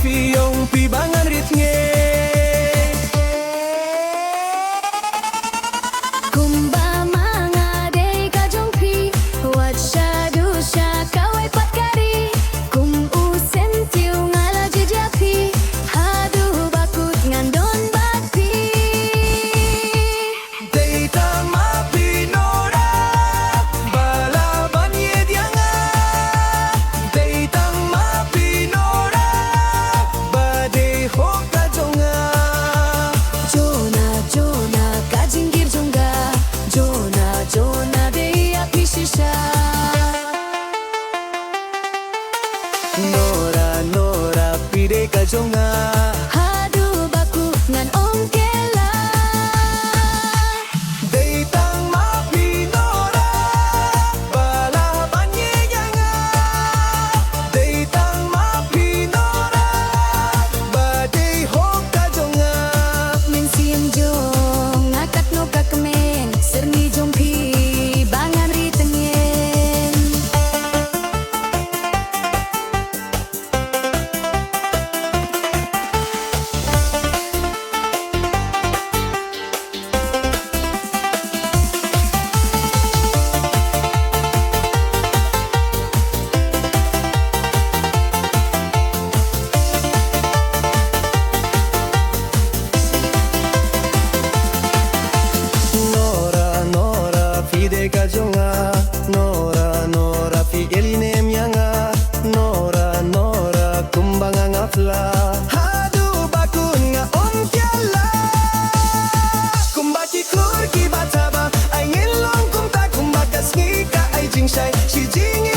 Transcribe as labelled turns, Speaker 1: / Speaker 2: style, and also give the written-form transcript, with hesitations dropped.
Speaker 1: piyong pibangan ritnge.
Speaker 2: Kumba mga day kajongpi, wat siya do siya kaway patkari. Kung usentiu ngala jejapi, hadu bakut ngandon bakpi.
Speaker 1: Deita mapinora, balaban yedianga. Deita mapinora, bade hokajonga.
Speaker 2: Jona Jona kajinggir jongga, Jona Jona day api shisha.
Speaker 1: Nora Nora pide kajonga.
Speaker 2: Hadu baku ngan ongkela.
Speaker 1: Deitang mapinora, balaban yedianga. Deitang mapinora, bade hokajonga.
Speaker 2: Mensiam jong ngakat no kakemen, serni jompi bangan ritengen.
Speaker 1: Nora Nora pide kajonga. Nora Nora pi eline mianga. Nora Nora kumbanga ngafla. Hadu bakun nga ontiala. Kumbaki kur ki bataba. Ay ngilong kumta kumbakas ngika ay jingshai. Si jingi